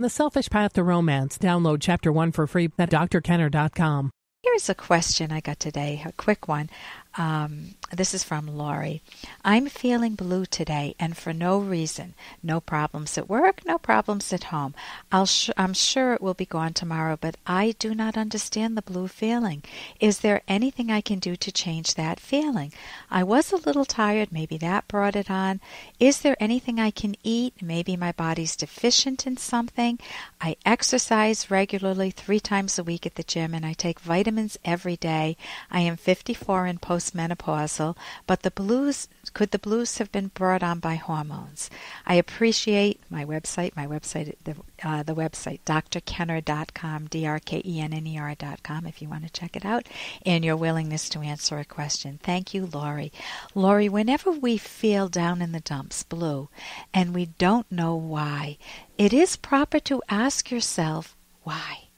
The Selfish Path to Romance. Download Chapter 1 for free at drkenner.com. Here's a question I got today, a quick one. This is from Lori. I'm feeling blue today and for no reason. No problems at work, no problems at home. I'm sure it will be gone tomorrow, but I do not understand the blue feeling. Is there anything I can do to change that feeling? I was a little tired. Maybe that brought it on. Is there anything I can eat? Maybe my body's deficient in something. I exercise regularly 3 times a week at the gym, and I take vitamins every day. I am 54 and postmenopausal, but could the blues have been brought on by hormones? I appreciate the website, drkenner.com, drkenner.com, if you want to check it out, and your willingness to answer a question. Thank you, Lori. Lori, whenever we feel down in the dumps, blue, and we don't know why, it is proper to ask yourself why.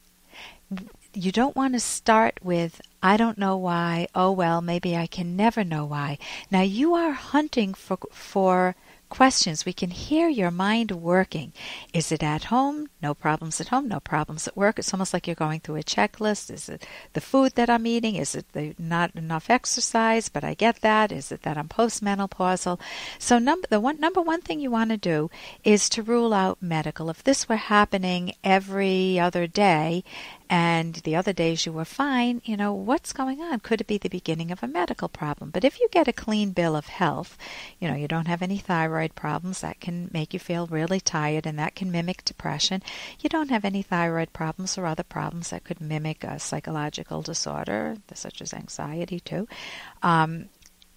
You don't want to start with, I don't know why, oh well, maybe I can never know why. Now you are hunting for questions. We can hear your mind working. Is it at home? No problems at home, no problems at work. It's almost like you're going through a checklist. Is it the food that I'm eating? Is it not enough exercise? But I get that. Is it that I'm postmenopausal? So number one thing you want to do is to rule out medical. If this were happening every other day and the other days you were fine, what's going on? Could it be the beginning of a medical problem? But if you get a clean bill of health, you don't have any thyroid problems, that can make you feel really tired and that can mimic depression. You don't have any thyroid problems or other problems that could mimic a psychological disorder, such as anxiety too.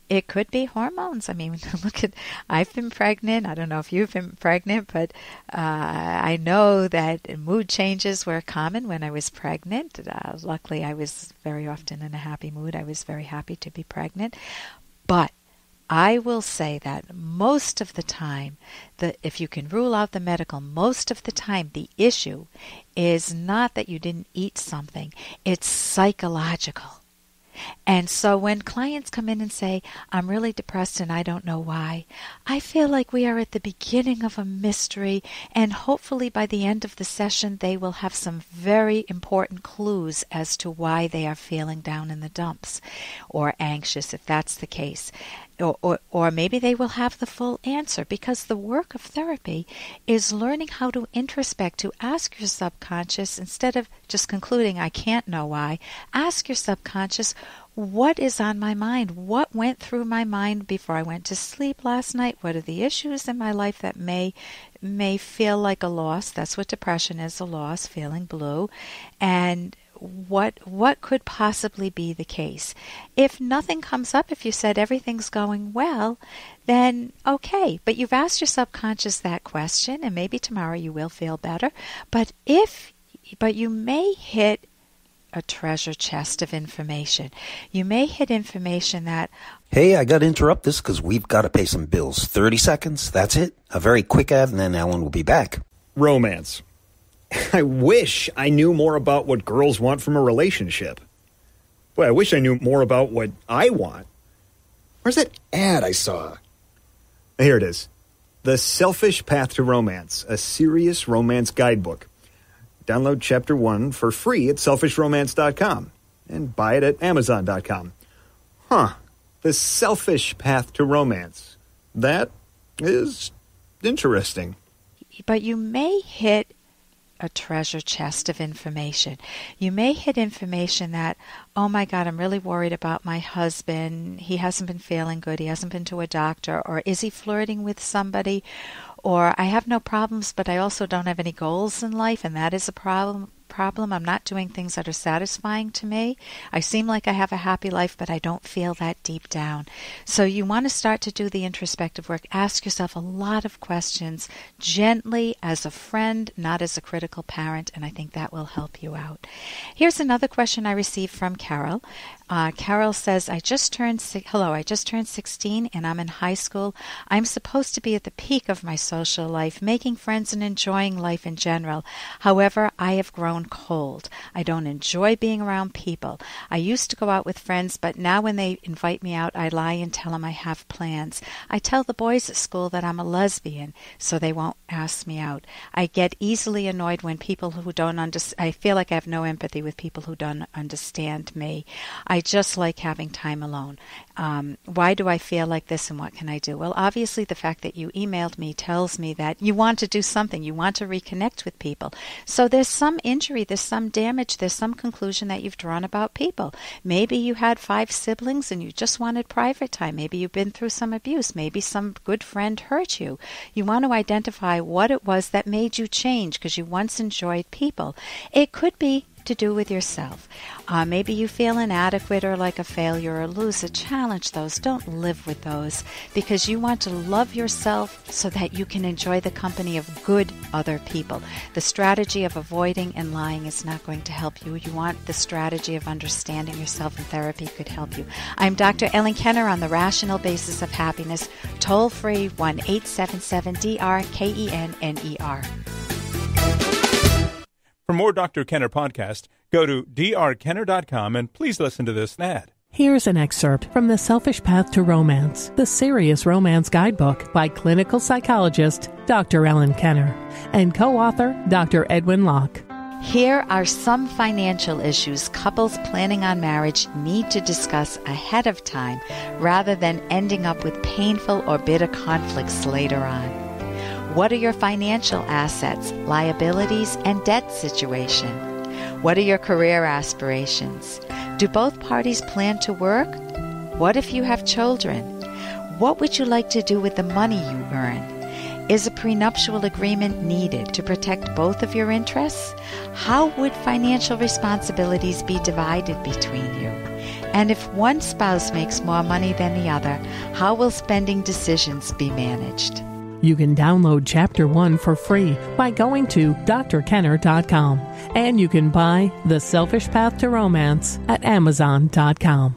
It could be hormones. I mean, I've been pregnant. I don't know if you've been pregnant, but I know that mood changes were common when I was pregnant. Luckily, I was very often in a happy mood. I was very happy to be pregnant. But I will say that most of the time, if you can rule out the medical, most of the time the issue is not that you didn't eat something. It's psychological. And so when clients come in and say, I'm really depressed and I don't know why, I feel like we are at the beginning of a mystery, and hopefully by the end of the session they will have some very important clues as to why they are feeling down in the dumps or anxious, if that's the case. Or maybe they will have the full answer, because the work of therapy is learning how to introspect, to ask your subconscious, instead of just concluding, I can't know why, ask your subconscious, what is on my mind? What went through my mind before I went to sleep last night? What are the issues in my life that may feel like a loss? That's what depression is, a loss, feeling blue. And what could possibly be the case? If nothing comes up, if you said everything's going well, then okay. But you've asked your subconscious that question, and maybe tomorrow you will feel better. But you may hit a treasure chest of information. You may hit information that... Hey, I got to interrupt this because we've got to pay some bills. 30 seconds, that's it. A very quick ad, and then Ellen will be back. Romance. I wish I knew more about what girls want from a relationship. Boy, I wish I knew more about what I want. Where's that ad I saw? Here it is. The Selfish Path to Romance, a serious romance guidebook. Download Chapter 1 for free at selfishromance.com and buy it at amazon.com. The Selfish Path to Romance. That is interesting. But you may hit a treasure chest of information. You may hit information that, oh my God, I'm really worried about my husband. He hasn't been feeling good. He hasn't been to a doctor. Or is he flirting with somebody? Or I have no problems, but I also don't have any goals in life, and that is a problem. I'm not doing things that are satisfying to me. I seem like I have a happy life, but I don't feel that deep down. So you want to start to do the introspective work. Ask yourself a lot of questions gently, as a friend, not as a critical parent, and I think that will help you out. Here's another question I received from Carol. Carol says, I just turned 16 and I'm in high school. I'm supposed to be at the peak of my social life, making friends and enjoying life in general. However, I have grown cold. I don't enjoy being around people. I used to go out with friends, but now when they invite me out, I lie and tell them I have plans. I tell the boys at school that I'm a lesbian, so they won't ask me out. I get easily annoyed when people who don't understand, I feel like I have no empathy with people who don't understand me. I just like having time alone. Why do I feel like this, and what can I do? Well, obviously the fact that you emailed me tells me that you want to do something. You want to reconnect with people. So there's some injury, there's some damage, there's some conclusion that you've drawn about people. Maybe you had 5 siblings and you just wanted private time. Maybe you've been through some abuse. Maybe some good friend hurt you. You want to identify what it was that made you change because you once enjoyed people. It could be to do with yourself. Maybe you feel inadequate or like a failure or a loser. Challenge those. Don't live with those, because you want to love yourself so that you can enjoy the company of good other people. The strategy of avoiding and lying is not going to help you. You want the strategy of understanding yourself, and therapy could help you. I'm Dr. Ellen Kenner on the Rational Basis of Happiness. Toll free 1-877-DRKENNER. For more Dr. Kenner podcast, go to drkenner.com and please listen to this ad. Here's an excerpt from The Selfish Path to Romance, the Serious Romance Guidebook by clinical psychologist Dr. Ellen Kenner and co-author Dr. Edwin Locke. Here are some financial issues couples planning on marriage need to discuss ahead of time rather than ending up with painful or bitter conflicts later on. What are your financial assets, liabilities, and debt situation? What are your career aspirations? Do both parties plan to work? What if you have children? What would you like to do with the money you earn? Is a prenuptial agreement needed to protect both of your interests? How would financial responsibilities be divided between you? And if one spouse makes more money than the other, how will spending decisions be managed? You can download Chapter 1 for free by going to drkenner.com. And you can buy The Selfish Path to Romance at amazon.com.